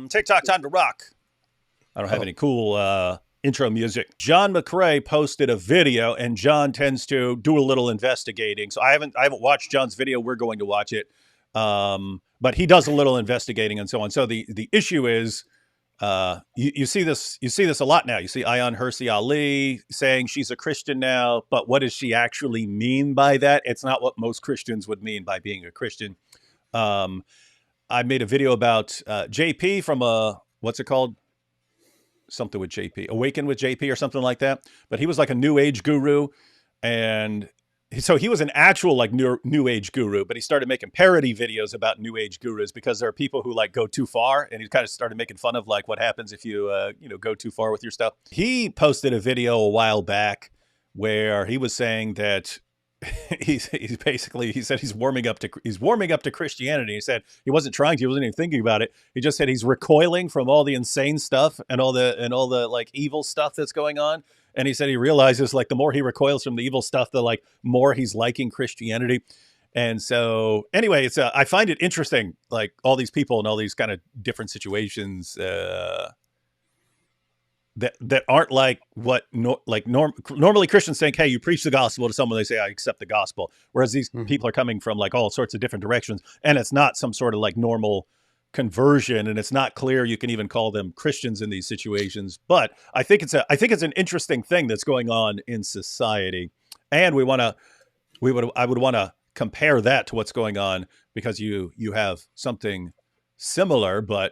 TikTok time to rock. I don't have any cool intro music. John McCrae posted a video, and John tends to do a little investigating. So I haven't watched John's video. We're going to watch it, but he does a little investigating and so on. So the issue is, you see this a lot now. You see Ayaan Hirsi Ali saying she's a Christian now, but what does she actually mean by that? It's not what most Christians would mean by being a Christian. I made a video about JP from what's it called? Something with JP, Awaken with JP or something like that. But he was like a new age guru. And so he was an actual like new age guru, but he started making parody videos about new age gurus because there are people who like go too far. And he kind of started making fun of like what happens if you, go too far with your stuff. He posted a video a while back where he was saying that he said he's warming up to Christianity. He said he wasn't even thinking about it. He just said he's recoiling from all the insane stuff and all the like evil stuff that's going on. And he said he realizes like the more he recoils from the evil stuff, the like more he's liking Christianity. And so anyway, it's I find it interesting, like all these people in all these kind of different situations that aren't like what normally Christians think, hey, you preach the gospel to someone, they say, I accept the gospel. Whereas these people are coming from like all sorts of different directions, and it's not some sort of like normal conversion, and it's not clear you can even call them Christians in these situations. But I think it's an interesting thing that's going on in society, and I would want to compare that to what's going on, because you have something similar but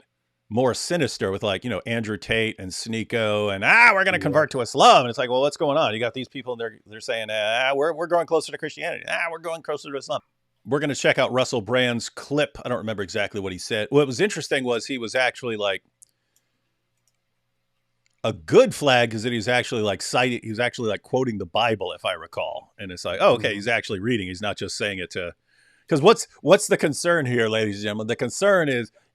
more sinister with like, Andrew Tate and Sneeko and we're going to convert to Islam. And it's like, well, what's going on? You got these people and they're saying, we're growing closer to Christianity. We're going closer to Islam. We're going to check out Russell Brand's clip. I don't remember exactly what he said. What was interesting was he was actually like a good flag is that he's actually like quoting the Bible, if I recall. And it's like, oh, okay, he's actually reading. He's not just saying it because what's the concern here, ladies and gentlemen? The concern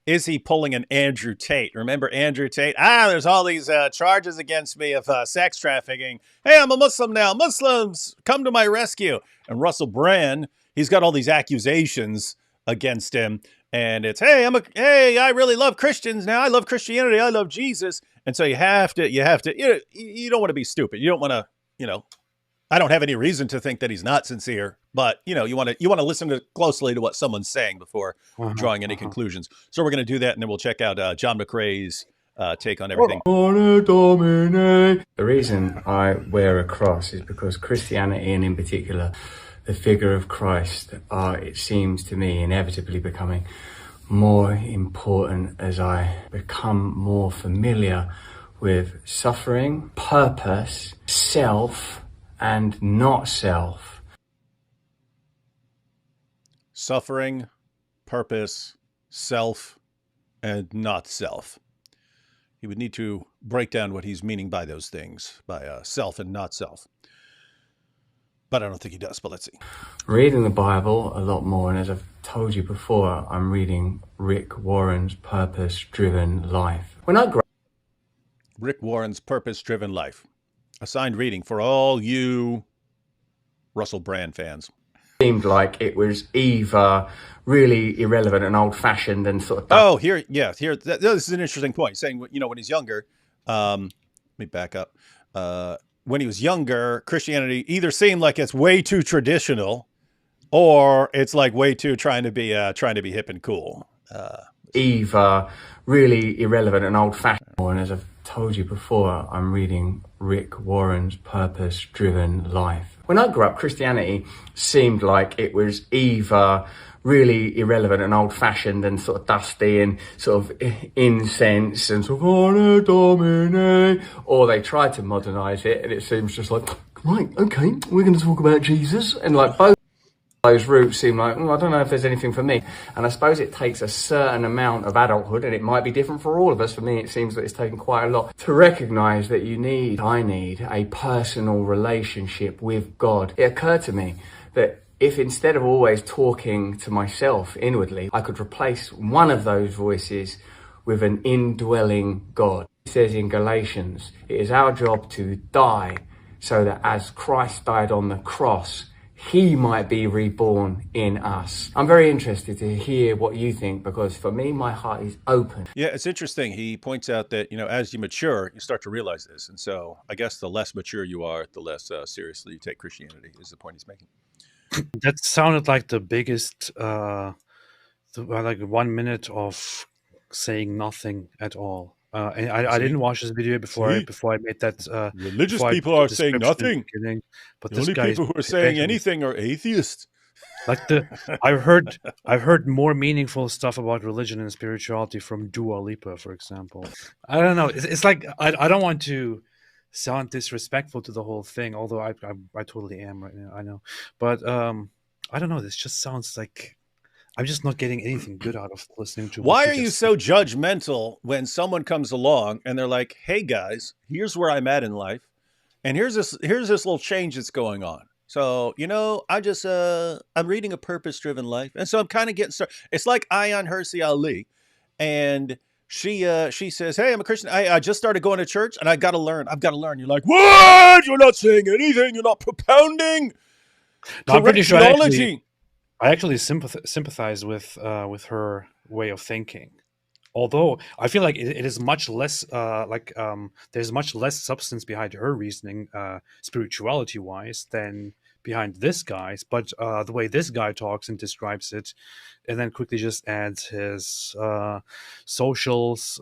is he pulling an Andrew Tate? Remember Andrew Tate? There's all these charges against me of sex trafficking. Hey, I'm a Muslim now. Muslims, come to my rescue. And Russell Brand, he's got all these accusations against him. And it's, hey, I really love Christians now. I love Christianity. I love Jesus. And so you don't want to be stupid. You don't want to, I don't have any reason to think that he's not sincere, but you want to listen closely to what someone's saying before drawing any conclusions. So we're going to do that, and then we'll check out John McCrae's take on everything. The reason I wear a cross is because Christianity, and in particular the figure of Christ, are, it seems to me, inevitably becoming more important as I become more familiar with suffering, purpose, self, and not self. Suffering, purpose, self, and not self. He would need to break down what he's meaning by those things, by self and not self. But I don't think he does, but let's see. Reading the Bible a lot more, and as I've told you before, I'm reading Rick Warren's Purpose-Driven Life. Rick Warren's Purpose-Driven Life. Assigned reading for all you Russell Brand fans. Seemed like it was either really irrelevant and old-fashioned and sort of... This is an interesting point. Saying, when he's younger, let me back up. When he was younger, Christianity either seemed like it's way too traditional, or it's like way too trying to be hip and cool. Either really irrelevant and old-fashioned, and as I've told you before, I'm reading Rick Warren's Purpose-Driven Life. When I grew up, Christianity seemed like it was either really irrelevant and old-fashioned and sort of dusty and sort of incense and sort of Domine, or they tried to modernize it, and it seems just like, right, okay, we're going to talk about Jesus, and like both those routes seem like, I don't know if there's anything for me. And I suppose it takes a certain amount of adulthood, and it might be different for all of us. For me, it seems that it's taken quite a lot to recognize that I need a personal relationship with God. It occurred to me that if instead of always talking to myself inwardly, I could replace one of those voices with an indwelling God. It says in Galatians, it is our job to die so that as Christ died on the cross, he might be reborn in us. I'm very interested to hear what you think, because for me, my heart is open. Yeah, it's interesting. He points out that, as you mature, you start to realize this. And so I guess the less mature you are, the less seriously you take Christianity, is the point he's making. That sounded like the biggest, like 1 minute of saying nothing at all. And I didn't watch this video before I made that. Religious people are saying nothing. But The only people who are saying anything are atheists. Like I've heard more meaningful stuff about religion and spirituality from Dua Lipa, for example. I don't know. It's like I don't want to sound disrespectful to the whole thing, although I totally am right now. I know, but I don't know. This just sounds like I'm just not getting anything good out of listening to. Why are you so judgmental when someone comes along and they're like, "Hey guys, here's where I'm at in life, and here's this little change that's going on." So, I'm reading A Purpose-Driven Life. And so I'm kind of getting started. It's like Ayan Hirsi Ali. And she says, "Hey, I'm a Christian. I just started going to church and I've got to learn. You're like, "What? You're not saying anything. You're not propounding." No, I'm pretty sure I actually sympathize with her way of thinking. Although I feel like it is much less there's much less substance behind her reasoning, spirituality-wise, than behind this guy's. But the way this guy talks and describes it, and then quickly just adds his socials,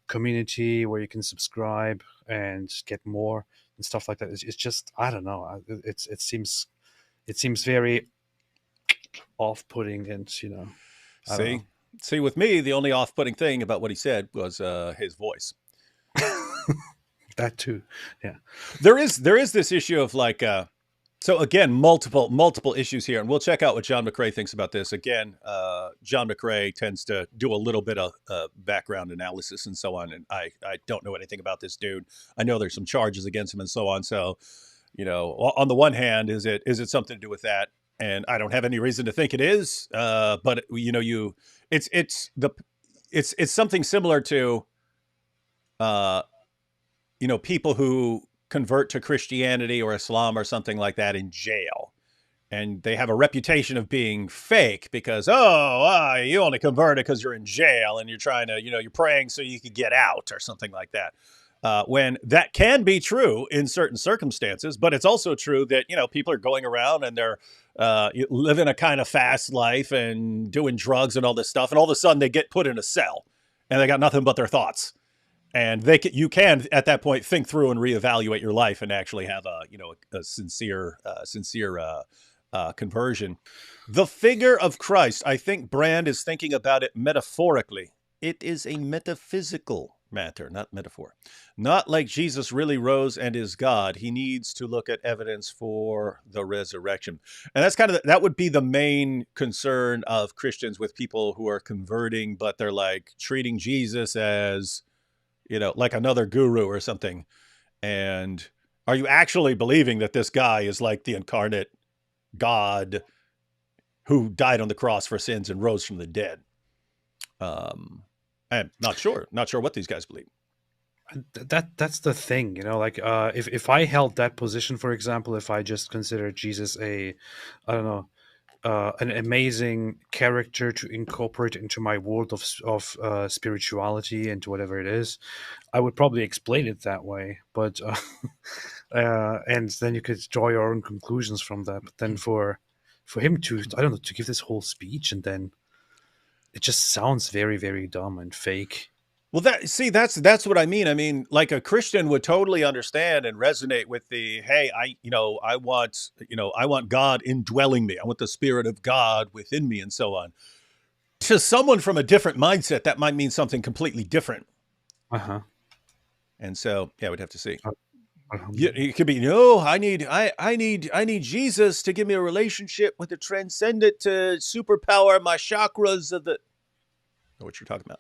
community where you can subscribe and get more and stuff like that. It's just, I don't know. It seems very off-putting, and I don't know. See, with me, the only off-putting thing about what he said was his voice. That too, yeah. There is this issue of like, so again, multiple issues here, and we'll check out what John McCrae thinks about this. Again, John McCrae tends to do a little bit of background analysis and so on, and I don't know anything about this dude. I know there's some charges against him and so on. So, on the one hand, is it something to do with that? And I don't have any reason to think it is, but it's something similar to, people who convert to Christianity or Islam or something like that in jail, and they have a reputation of being fake because you only converted because you're in jail and you're trying to you're praying so you could get out or something like that. When that can be true in certain circumstances, but it's also true that, people are going around and they're living a kind of fast life and doing drugs and all this stuff. And all of a sudden they get put in a cell and they got nothing but their thoughts. And you can at that point think through and reevaluate your life and actually have a sincere conversion. The figure of Christ, I think Brand is thinking about it metaphorically. It is a metaphysical matter, not metaphor. Not like Jesus really rose and is God. He needs to look at evidence for the resurrection. And that's that would be the main concern of Christians with people who are converting, but they're like treating Jesus as, like another guru or something. And are you actually believing that this guy is like the incarnate God who died on the cross for sins and rose from the dead? I'm not sure what these guys believe. That's the thing, if I held that position, for example, if I just considered Jesus an amazing character to incorporate into my world of spirituality and whatever it is, I would probably explain it that way. But and then you could draw your own conclusions from that. But then for him to, to give this whole speech and then it just sounds very, very dumb and fake. Well, that's what I mean. I mean, like a Christian would totally understand and resonate with the, hey, I want God indwelling me. I want the Spirit of God within me and so on. To someone from a different mindset, that might mean something completely different. Uh-huh. And so, yeah, we'd have to see. It could be, I need Jesus to give me a relationship with the transcendent to superpower my chakras of the. Know what you're talking about?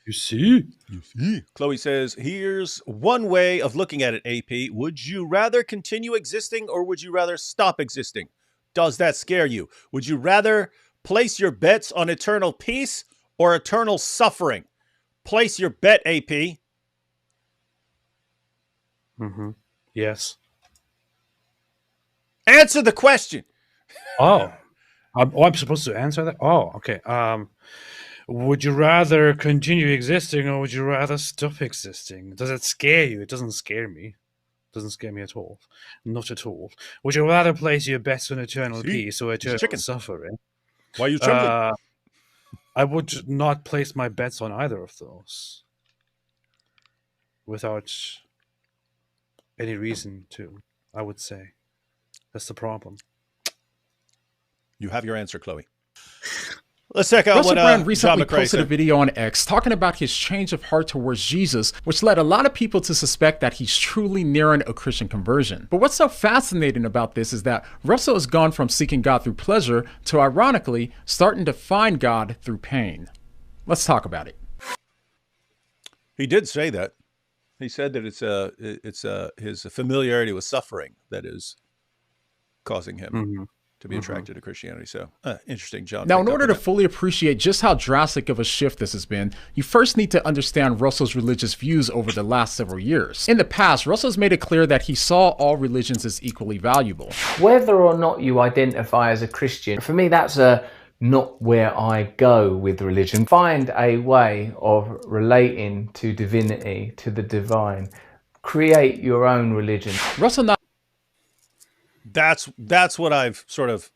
You see? Chloe says, here's one way of looking at it, AP. Would you rather continue existing or would you rather stop existing? Does that scare you? Would you rather place your bets on eternal peace or eternal suffering? Place your bet, AP. Mm-hmm. Yes. Answer the question. Oh, I'm supposed to answer that? Oh, okay. Would you rather continue existing or would you rather stop existing? Does it scare you? It doesn't scare me. It doesn't scare me at all. Not at all. Would you rather place your bets on eternal peace or eternal suffering? Why are you trembling? I would not place my bets on either of those without any reason to, I would say. That's the problem. You have your answer, Chloe. Let's check out Russell what Brand recently John McCrae posted a video on X talking about his change of heart towards Jesus, which led a lot of people to suspect that he's truly nearing a Christian conversion. But what's so fascinating about this is that Russell has gone from seeking God through pleasure to, ironically, starting to find God through pain. Let's talk about it. He did say that. He said that it's his familiarity with suffering that is causing him to be attracted to Christianity. So interesting, John. Now, in order to fully appreciate just how drastic of a shift this has been, you first need to understand Russell's religious views over the last several years. In the past, Russell's made it clear that he saw all religions as equally valuable. Whether or not you identify as a Christian, for me that's not where I go with religion. Find a way of relating to divinity, to the divine. Create your own religion. Russell not That's what I've sort of,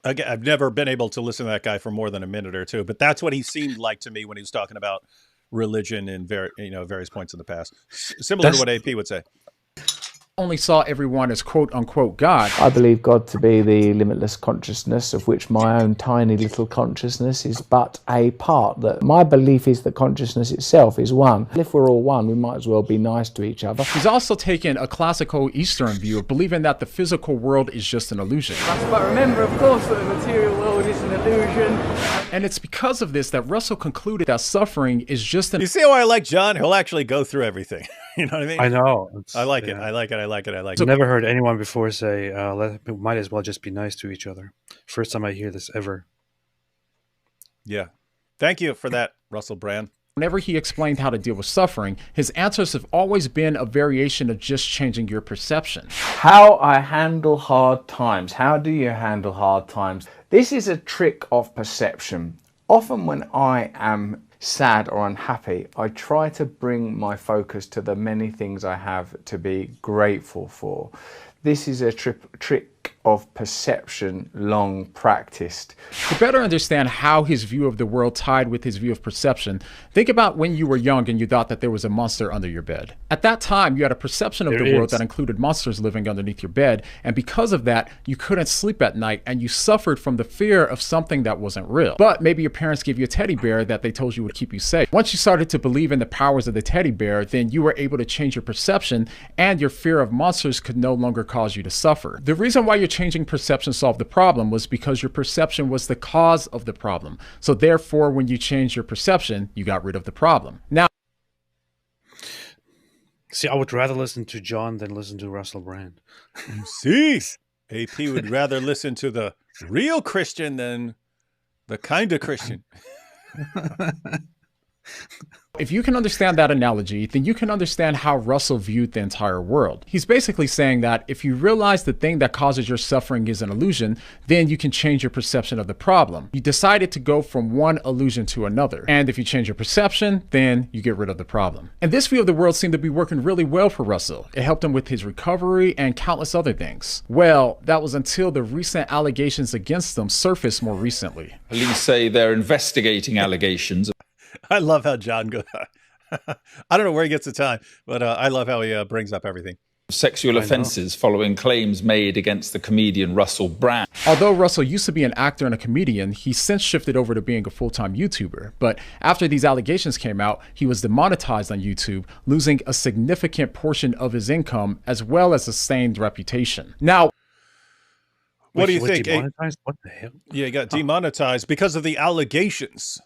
again, I've never been able to listen to that guy for more than a minute or two, but that's what he seemed like to me when he was talking about religion in various points in the past. Similar to what AP would say. Only saw everyone as quote-unquote God. I believe God to be the limitless consciousness, of which my own tiny little consciousness is but a part. That my belief is that consciousness itself is one. If we're all one, we might as well be nice to each other. He's also taken a classical Eastern view of believing that the physical world is just an illusion. But remember, of course, that the material world is an illusion. And it's because of this that Russell concluded that suffering is just an... You see how I like John? He'll actually go through everything. You know what I mean? I know. I like it. I like it. I like it. I like it. I've never heard anyone before say, might as well just be nice to each other. First time I hear this ever. Yeah. Thank you for that, Russell Brand. Whenever he explained how to deal with suffering, his answers have always been a variation of just changing your perception. How I handle hard times. How do you handle hard times? This is a trick of perception. Often when I am sad or unhappy, I try to bring my focus to the many things I have to be grateful for. This is a trick of perception long practiced. To better understand how his view of the world tied with his view of perception, think about when you were young and you thought that there was a monster under your bed. At that time, you had a perception of the world that included monsters living underneath your bed, and because of that, you couldn't sleep at night and you suffered from the fear of something that wasn't real. But maybe your parents gave you a teddy bear that they told you would keep you safe. Once you started to believe in the powers of the teddy bear, then you were able to change your perception and your fear of monsters could no longer cause you to suffer. The reason why you're changing perception solved the problem was because your perception was the cause of the problem. So therefore, when you change your perception, you got rid of the problem. Now, see, I would rather listen to John than listen to Russell Brand. See, AP would rather listen to the real Christian than the kind of Christian. if you can understand that analogy, then you can understand how Russell viewed the entire world. He's basically saying that if you realize the thing that causes your suffering is an illusion, then you can change your perception of the problem. You decided to go from one illusion to another. And if you change your perception, then you get rid of the problem. And this view of the world seemed to be working really well for Russell. It helped him with his recovery and countless other things. Well, that was until the recent allegations against him surfaced more recently. Police say they're investigating allegations. I love how John goes. I don't know where he gets the time, but I love how he brings up everything. Sexual offences following claims made against the comedian Russell Brand. Although Russell used to be an actor and a comedian, he's since shifted over to being a full-time YouTuber. But after these allegations came out, he was demonetized on YouTube, losing a significant portion of his income as well as a stained reputation. Now, what do you think? Demonetized? What the hell? Yeah, he got demonetized because of the allegations.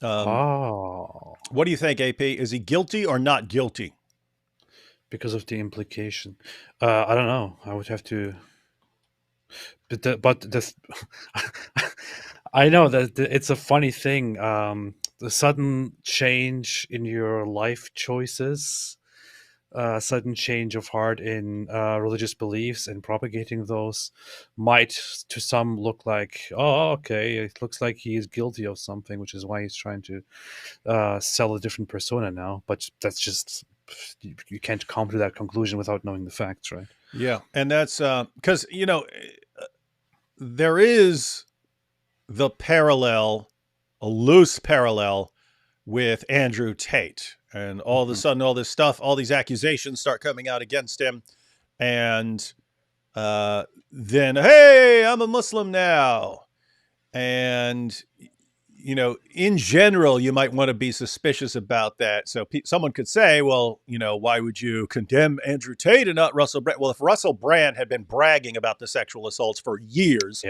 What do you think, AP? Is he guilty or not guilty? Because of the implication. I don't know. I would have to. But I know that it's a funny thing. The sudden change in your life choices sudden change of heart in religious beliefs and propagating those might to some look like, oh, okay, it looks like he is guilty of something, which is why he's trying to sell a different persona now. But that's just, you can't come to that conclusion without knowing the facts, right? Yeah, and that's because, there is the parallel, a loose parallel with Andrew Tate. And all of a sudden, all this stuff, all these accusations start coming out against him. And then, hey, I'm a Muslim now. And, in general, you might want to be suspicious about that. So someone could say, well, why would you condemn Andrew Tate and not Russell Brand? Well, if Russell Brand had been bragging about the sexual assaults for years,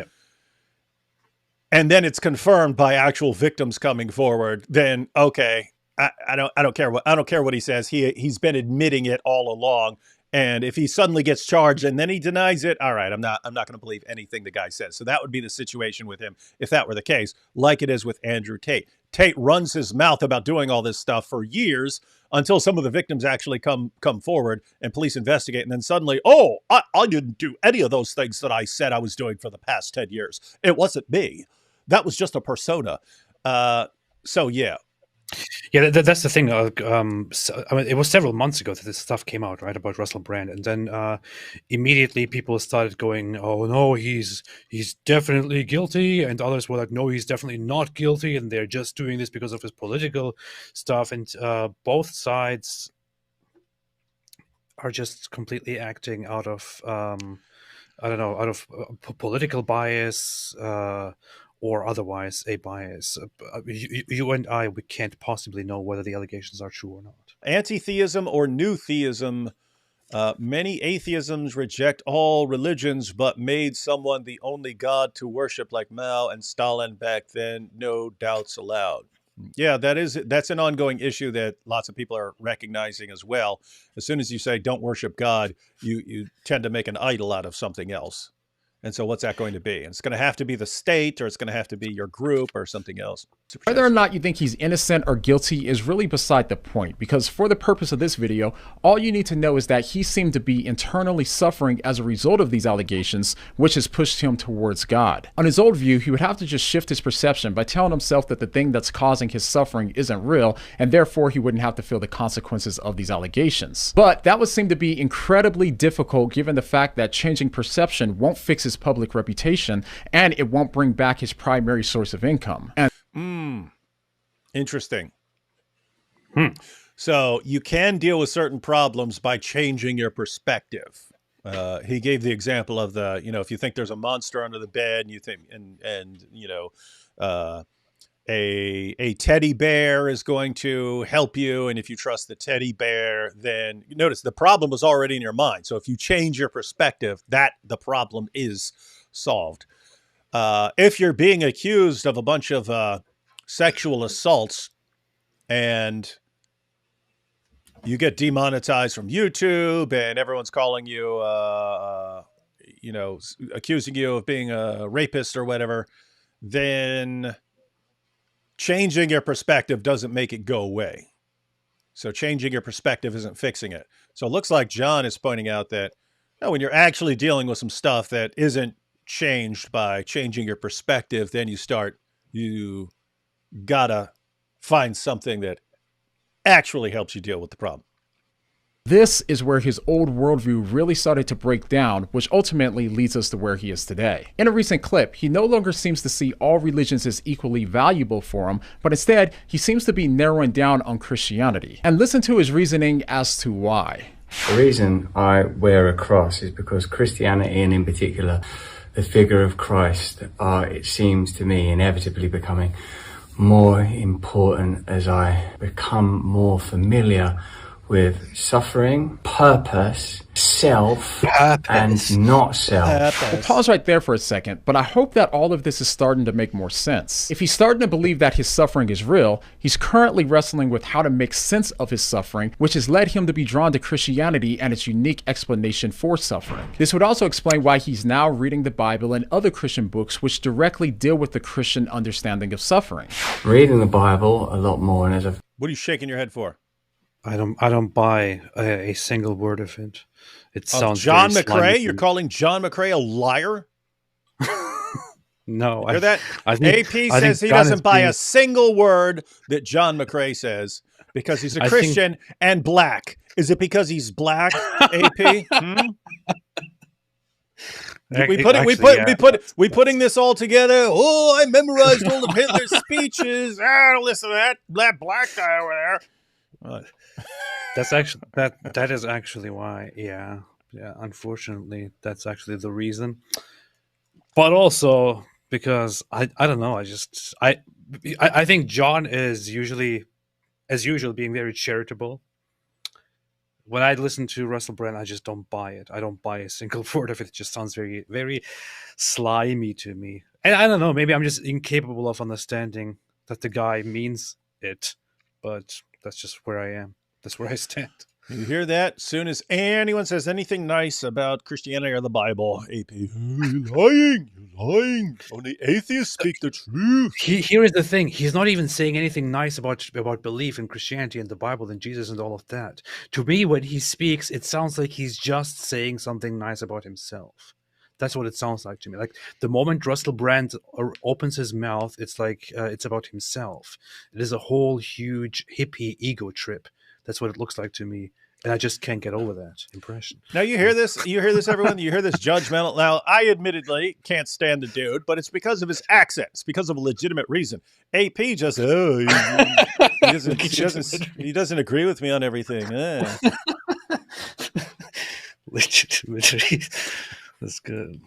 and then it's confirmed by actual victims coming forward, then, okay. I don't care what he says. He's been admitting it all along. And if he suddenly gets charged and then he denies it, all right, I'm not going to believe anything the guy says. So that would be the situation with him if that were the case, like it is with Andrew Tate. Tate runs his mouth about doing all this stuff for years until some of the victims actually come forward and police investigate. And then suddenly, I didn't do any of those things that I said I was doing for the past 10 years. It wasn't me. That was just a persona. So, yeah. Yeah, that's the thing. It was several months ago that this stuff came out, right, about Russell Brand, and then immediately people started going, "Oh no, he's definitely guilty," and others were like, "No, he's definitely not guilty," and they're just doing this because of his political stuff. And both sides are just completely acting out of, political bias. Or otherwise a bias. You and I, we can't possibly know whether the allegations are true or not. Anti-theism or new theism. Many atheisms reject all religions, but made someone the only god to worship, like Mao and Stalin back then. No doubts allowed. Yeah, that's an ongoing issue that lots of people are recognizing as well. As soon as you say don't worship God, you tend to make an idol out of something else. And so what's that going to be? And it's going to have to be the state, or it's going to have to be your group or something else. Whether or not you think he's innocent or guilty is really beside the point, because for the purpose of this video, all you need to know is that he seemed to be internally suffering as a result of these allegations, which has pushed him towards God. On his old view, he would have to just shift his perception by telling himself that the thing that's causing his suffering isn't real, and therefore he wouldn't have to feel the consequences of these allegations. But that would seem to be incredibly difficult given the fact that changing perception won't fix his public reputation, and it won't bring back his primary source of income. Interesting. So you can deal with certain problems by changing your perspective. He gave the example of if you think there's a monster under the bed, and you think, a teddy bear is going to help you, and if you trust the teddy bear, then you notice the problem was already in your mind. So if you change your perspective, the problem is solved. If you're being accused of a bunch of sexual assaults and you get demonetized from YouTube and everyone's calling you, accusing you of being a rapist or whatever, then changing your perspective doesn't make it go away. So changing your perspective isn't fixing it. So it looks like John is pointing out that when you're actually dealing with some stuff that isn't changed by changing your perspective, then you gotta find something that actually helps you deal with the problem. This is where his old worldview really started to break down, which ultimately leads us to where he is today. In a recent clip, he no longer seems to see all religions as equally valuable for him, but instead, he seems to be narrowing down on Christianity. And listen to his reasoning as to why. The reason I wear a cross is because Christianity, and in particular, the figure of Christ, are, it seems to me, inevitably becoming more important as I become more familiar with suffering, purpose, self, and not self. We'll pause right there for a second, but I hope that all of this is starting to make more sense. If he's starting to believe that his suffering is real, he's currently wrestling with how to make sense of his suffering, which has led him to be drawn to Christianity and its unique explanation for suffering. This would also explain why he's now reading the Bible and other Christian books which directly deal with the Christian understanding of suffering. Reading the Bible a lot more, and What are you shaking your head for? I don't buy a single word of it. It sounds John very slimy McCrae. to You're me. calling John McCrae a liar? No, Hear that? I think AP says he doesn't buy a single word that John McCrae says because he's a Christian and black. Is it because he's black, AP? We putting this all together. Oh, I memorized all of Hitler's speeches. Don't listen to that black guy over there. That is actually why. Yeah. Unfortunately, that's actually the reason. But also because I don't know. I think John is usually, as usual, being very charitable. When I listen to Russell Brand, I just don't buy it. I don't buy a single word of it. It just sounds very, very slimy to me. And I don't know, maybe I'm just incapable of understanding that the guy means it. But that's just where I am. That's where I stand. You hear that? As soon as anyone says anything nice about Christianity or the Bible, AP, you're lying. Only atheists speak the truth. Here is the thing. He's not even saying anything nice about belief in Christianity and the Bible and Jesus and all of that. To me, when he speaks, it sounds like he's just saying something nice about himself. That's what it sounds like to me. Like the moment Russell Brand opens his mouth, it's like it's about himself. It is a whole huge hippie ego trip. That's what it looks like to me. And I just can't get over that impression. Now you hear this, everyone? You hear this judgmental. Now, I admittedly can't stand the dude, but it's because of his accent. It's because of a legitimate reason. AP just, he doesn't agree with me on everything. Legitimate. That's good.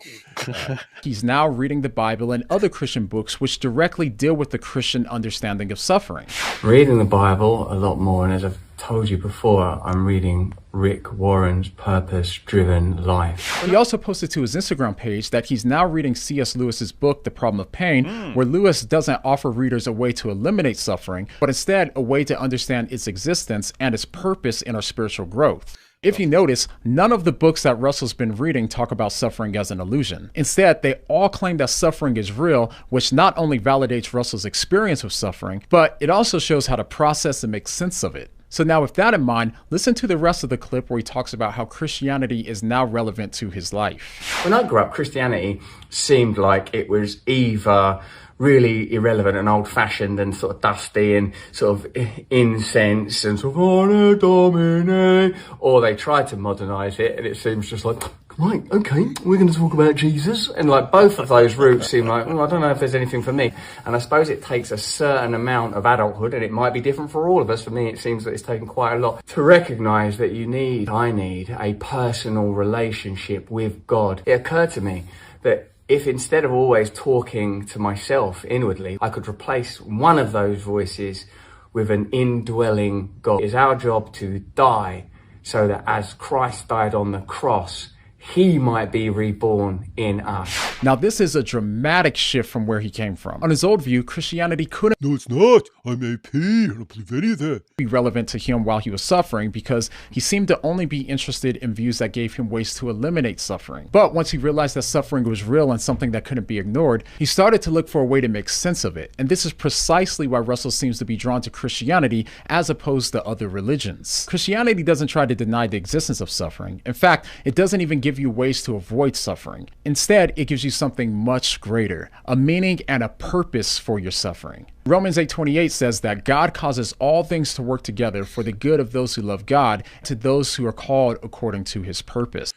He's now reading the Bible and other Christian books which directly deal with the Christian understanding of suffering. Reading the Bible a lot more, and as I've told you before, I'm reading Rick Warren's Purpose-Driven Life. He also posted to his Instagram page that he's now reading C.S. Lewis's book, The Problem of Pain, where Lewis doesn't offer readers a way to eliminate suffering, but instead a way to understand its existence and its purpose in our spiritual growth. If you notice, none of the books that Russell's been reading talk about suffering as an illusion. Instead, they all claim that suffering is real, which not only validates Russell's experience with suffering, but it also shows how to process and make sense of it. So now with that in mind, listen to the rest of the clip where he talks about how Christianity is now relevant to his life. When I grew up, Christianity seemed like it was either really irrelevant and old-fashioned and sort of dusty and sort of incense and sort of Domine, or they tried to modernize it and it seems just like, right, okay, we're going to talk about Jesus. And like both of those routes seem like, I don't know if there's anything for me. And I suppose it takes a certain amount of adulthood, and it might be different for all of us. For me, it seems that it's taken quite a lot to recognize that I need a personal relationship with God. It occurred to me that if instead of always talking to myself inwardly, I could replace one of those voices with an indwelling God. It's our job to die so that as Christ died on the cross, he might be reborn in us. Now, this is a dramatic shift from where he came from. On his old view, Christianity couldn't No, it's not. I'm AP. I don't believe any of that. Be relevant to him while he was suffering because he seemed to only be interested in views that gave him ways to eliminate suffering. But once he realized that suffering was real and something that couldn't be ignored, he started to look for a way to make sense of it. And this is precisely why Russell seems to be drawn to Christianity as opposed to other religions. Christianity doesn't try to deny the existence of suffering. In fact, it doesn't even give you ways to avoid suffering. Instead, it gives you something much greater, a meaning and a purpose for your suffering. Romans 8:28 says that God causes all things to work together for the good of those who love God, to those who are called according to his purpose.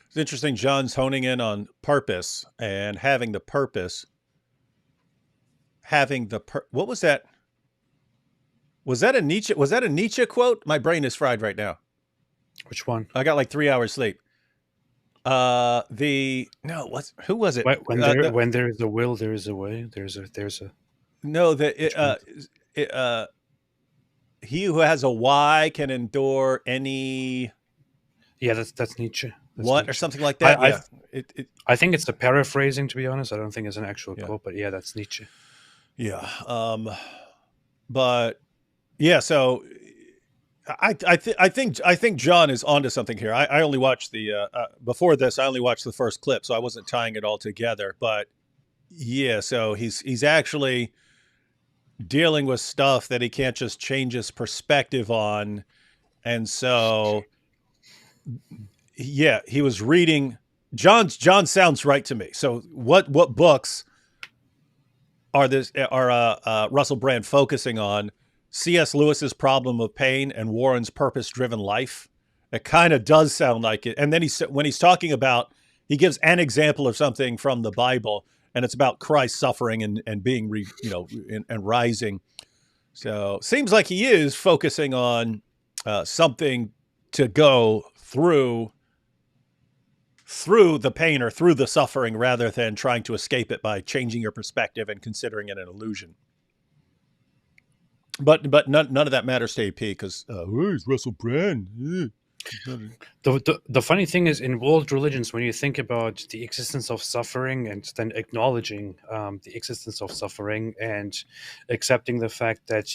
It's interesting, John's honing in on purpose and having the purpose. What was that? Was that a Nietzsche quote? My brain is fried right now. Which one? I got like 3 hours sleep. Who was it? When there is a will, there is a way. There's a. No, he who has a why can endure any. Yeah, that's Nietzsche. Or something like that. I think it's the paraphrasing, to be honest. I don't think it's an actual quote, but yeah, that's Nietzsche. Yeah. But yeah, so I think John is onto something here. I only watched before this. I only watched the first clip, so I wasn't tying it all together. But yeah, so he's actually dealing with stuff that he can't just change his perspective on And so, yeah, he was reading. John sounds right to me. So what books are Russell Brand focusing on? C.S. Lewis's Problem of Pain and Warren's Purpose-Driven Life. It kind of does sound like it. And then when he's talking about, he gives an example of something from the Bible, and it's about Christ suffering and being, and rising. So seems like he is focusing on something to go through the pain or through the suffering, rather than trying to escape it by changing your perspective and considering it an illusion. But none of that matters to AP because where's Russell Brand? The funny thing is, in world religions, when you think about the existence of suffering and then acknowledging the existence of suffering and accepting the fact that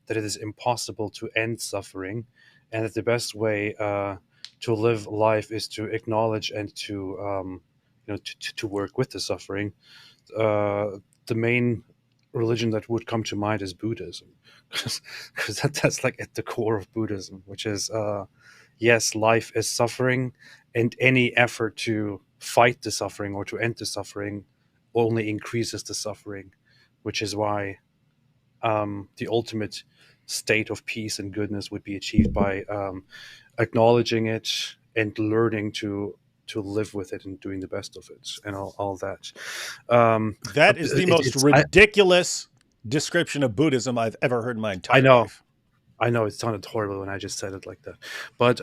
that it is impossible to end suffering, and that the best way to live life is to acknowledge and to work with the suffering, the main religion that would come to mind is Buddhism, because that's like at the core of Buddhism, which is yes, life is suffering, and any effort to fight the suffering or to end the suffering only increases the suffering, which is why the ultimate state of peace and goodness would be achieved by acknowledging it and learning to live with it and doing the best of it and all that. That is the most ridiculous description of Buddhism I've ever heard in my entire life. I know it sounded horrible when I just said it like that, but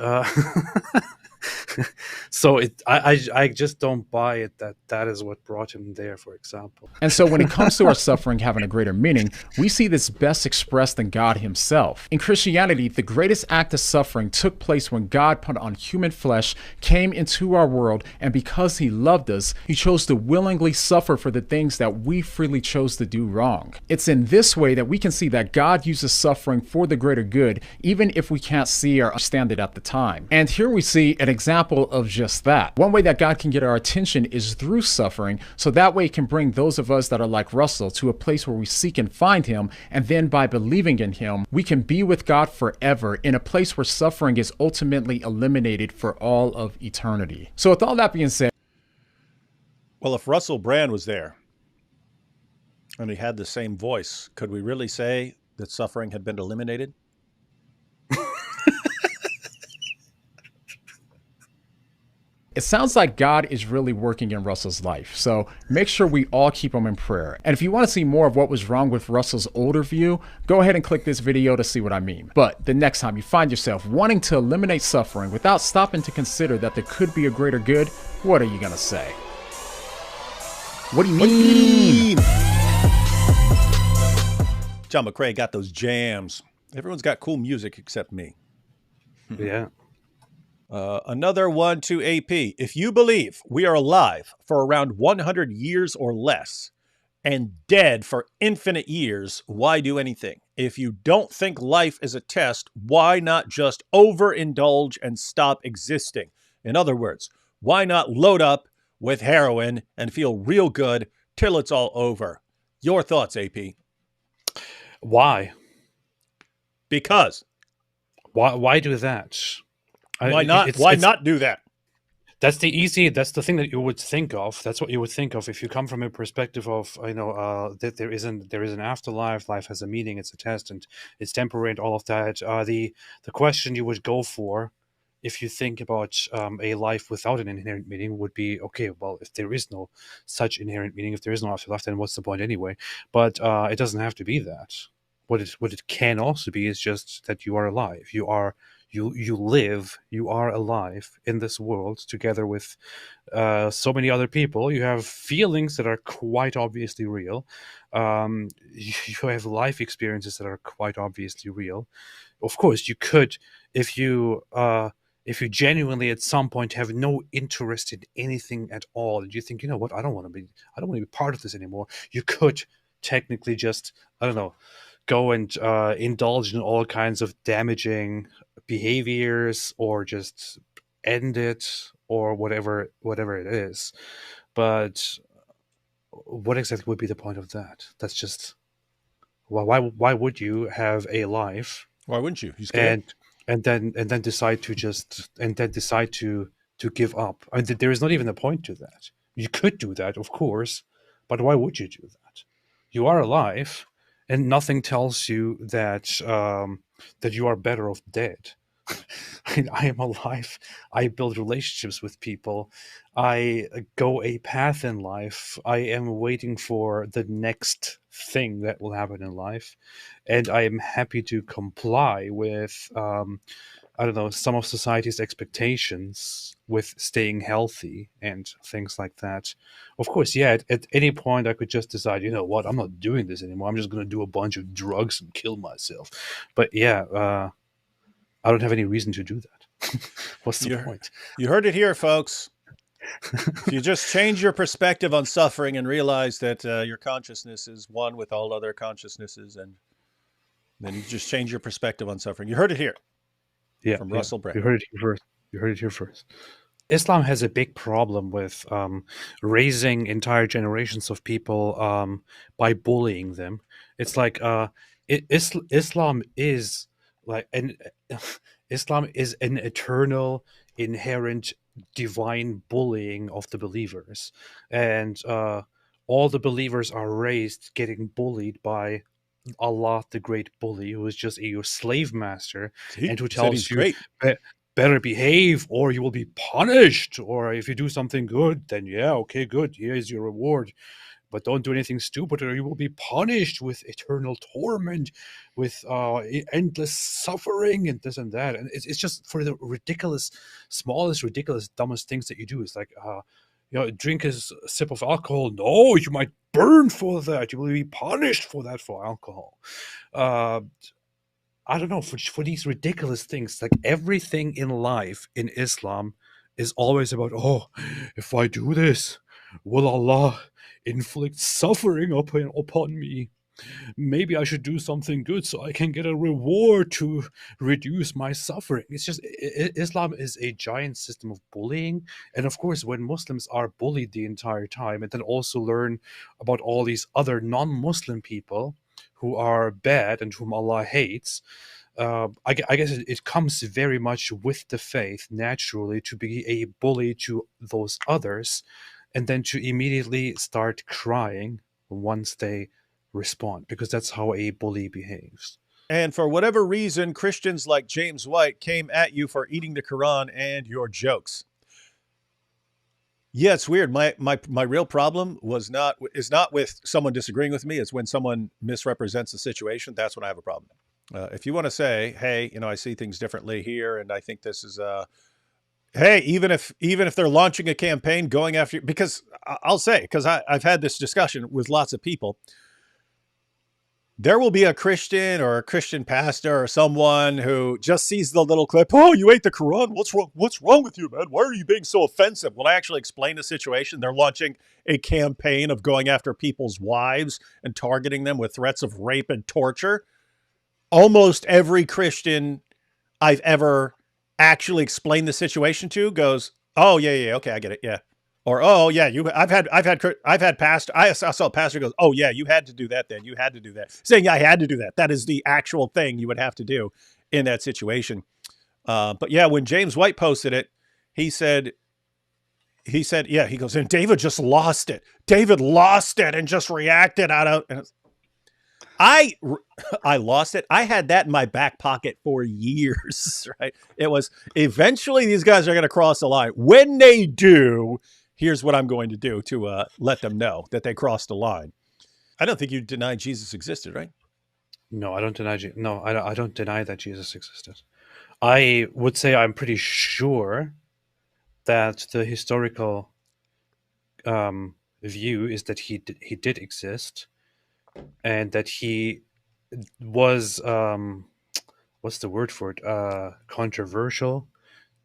so I just don't buy it that is what brought him there, for example. And so when it comes to our suffering having a greater meaning, we see this best expressed in God himself. In Christianity, the greatest act of suffering took place when God put on human flesh, came into our world, and because he loved us, he chose to willingly suffer for the things that we freely chose to do wrong. It's in this way that we can see that God uses suffering for the greater good, even if we can't see or understand it at the time. And here we see an example of just that. One way that God can get our attention is through suffering, so that way it can bring those of us that are like Russell to a place where we seek and find him, and then by believing in him, we can be with God forever in a place where suffering is ultimately eliminated for all of eternity. So with all that being said, well, if Russell Brand was there and he had the same voice, could we really say that suffering had been eliminated? it sounds like God is really working in Russell's life, so make sure we all keep him in prayer. And if you want to see more of what was wrong with Russell's older view, go ahead and click this video to see what I mean. But the next time you find yourself wanting to eliminate suffering without stopping to consider that there could be a greater good, what are you going to say? What do you mean? John McCrae got those jams. Everyone's got cool music except me. Yeah. Another one to AP. If you believe we are alive for around 100 years or less and dead for infinite years, why do anything? If you don't think life is a test, why not just overindulge and stop existing? In other words, why not load up with heroin and feel real good till it's all over? Your thoughts, AP? Why? Because. Why do that? Why not? Why not do that? That's the thing that you would think of. That's what you would think of if you come from a perspective of, that there is an afterlife, life has a meaning, it's a test, and it's temporary and all of that. The question you would go for if you think about a life without an inherent meaning would be, okay, well, if there is no such inherent meaning, if there is no afterlife, then what's the point anyway? But it doesn't have to be that. What it can also be is just that you are alive. You live, you are alive in this world together with so many other people. You have feelings that are quite obviously real. You have life experiences that are quite obviously real. Of course, you could, if you genuinely at some point have no interest in anything at all, and you think, you know what, I don't want to be part of this anymore. You could technically just, I don't know, go and indulge in all kinds of damaging behaviors, or just end it, or whatever it is. But what exactly would be the point of that? That's just, why would you have a life? Why wouldn't you? You scared? and then decide to give up. I mean, there is not even a point to that. You could do that, of course, but why would you do that? You are alive, and nothing tells you that that you are better off dead. I am alive. I build relationships with people. I go a path in life. I am waiting for the next thing that will happen in life, and I am happy to comply with I don't know, some of society's expectations with staying healthy and things like that. Of course, yeah, at any point I could just decide, you know what, I'm not doing this anymore. I'm just going to do a bunch of drugs and kill myself. But yeah, I don't have any reason to do that. What's the point? You heard it here, folks. If you just change your perspective on suffering and realize that your consciousness is one with all other consciousnesses, and then you just change your perspective on suffering. You heard it here. Yeah, from Russel Brand. You heard it here first. Islam has a big problem with raising entire generations of people by bullying them. It's like Islam is like Islam is an eternal, inherent, divine bullying of the believers, and all the believers are raised getting bullied by Allah, the great bully, who is just your slave master, and who tells you better behave or you will be punished, or if you do something good, then yeah, okay, good, here is your reward, but don't do anything stupid or you will be punished with eternal torment, with endless suffering and this and that. And it's just for the smallest ridiculous dumbest things that you do. It's like drink a sip of alcohol. No, you might burn for that. You will be punished for that, for alcohol. I don't know, for these ridiculous things. Like everything in life in Islam is always about, oh, if I do this, will Allah inflict suffering upon me? Maybe I should do something good so I can get a reward to reduce my suffering. It's just, Islam is a giant system of bullying. And of course, when Muslims are bullied the entire time and then also learn about all these other non-Muslim people who are bad and whom Allah hates, I guess it comes very much with the faith naturally to be a bully to those others, and then to immediately start crying once they respond, because that's how a bully behaves. And for whatever reason, Christians like James White came at you for eating the Quran and your jokes. Yeah, it's weird. My real problem is not with someone disagreeing with me. It's when someone misrepresents the situation. That's when I have a problem. If you want to say, hey, I see things differently here, and I think this is hey, even if they're launching a campaign going after you, because I'll say, because I've had this discussion with lots of people. There will be a Christian or a Christian pastor or someone who just sees the little clip. Oh, you ate the Quran. What's wrong? What's wrong with you, man? Why are you being so offensive? When I actually explain the situation, they're launching a campaign of going after people's wives and targeting them with threats of rape and torture. Almost every Christian I've ever actually explained the situation to goes, "Oh, yeah, okay, I get it, yeah." Or, oh yeah, I've had pastor. I saw a pastor goes, oh yeah, you had to do that then. You had to do that. Saying I had to do that. That is the actual thing you would have to do in that situation. But yeah, when James White posted it, he said, yeah, he goes, and David just lost it. David lost it and just reacted out of. And I lost it. I had that in my back pocket for years, right? It was eventually these guys are going to cross the line. When they do, here's what I'm going to do to let them know that they crossed the line. I don't think you deny Jesus existed, right? No, I don't deny. I don't deny that Jesus existed. I would say I'm pretty sure that the historical view is that he did exist, and that he was what's the word for it? Controversial.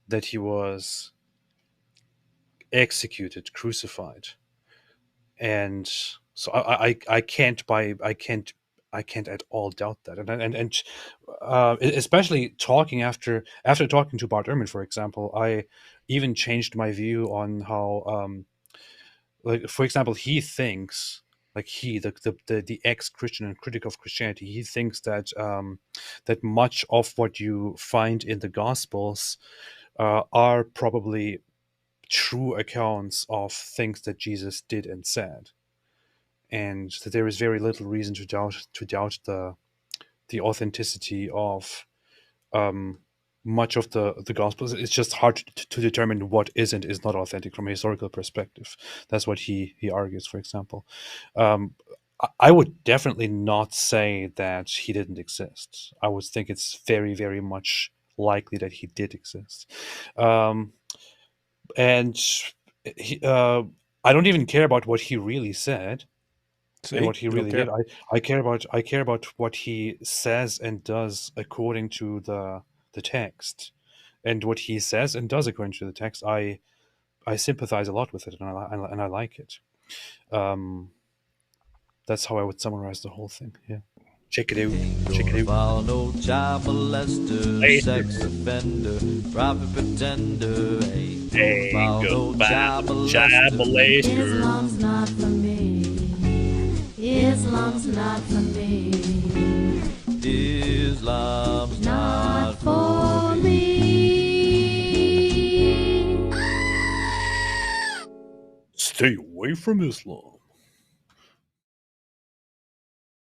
That he was executed, crucified, and so I can't at all doubt that, and especially talking after talking to Bart Ehrman, for example, I even changed my view on how, like for example, he thinks like the ex-Christian and critic of Christianity, he thinks that that much of what you find in the Gospels are probably true accounts of things that Jesus did and said, and that there is very little reason to doubt the authenticity of much of the Gospels. It's just hard to determine what is and is not authentic from a historical perspective. That's what he argues, for example. I would definitely not say that he didn't exist. I would think it's very, very much likely that he did exist. And I don't even care about what he really said. See? And what he really did. I care about what he says and does according to the text, and what he says and does according to the text. I sympathize a lot with it, and I like it. That's how I would summarize the whole thing. Yeah. Check it out. Check it out. No child molester, sex offender, prophet pretender. Ain't go child molester. Islam's not for me. Islam's not for me. Islam's not for me. Stay away from Islam.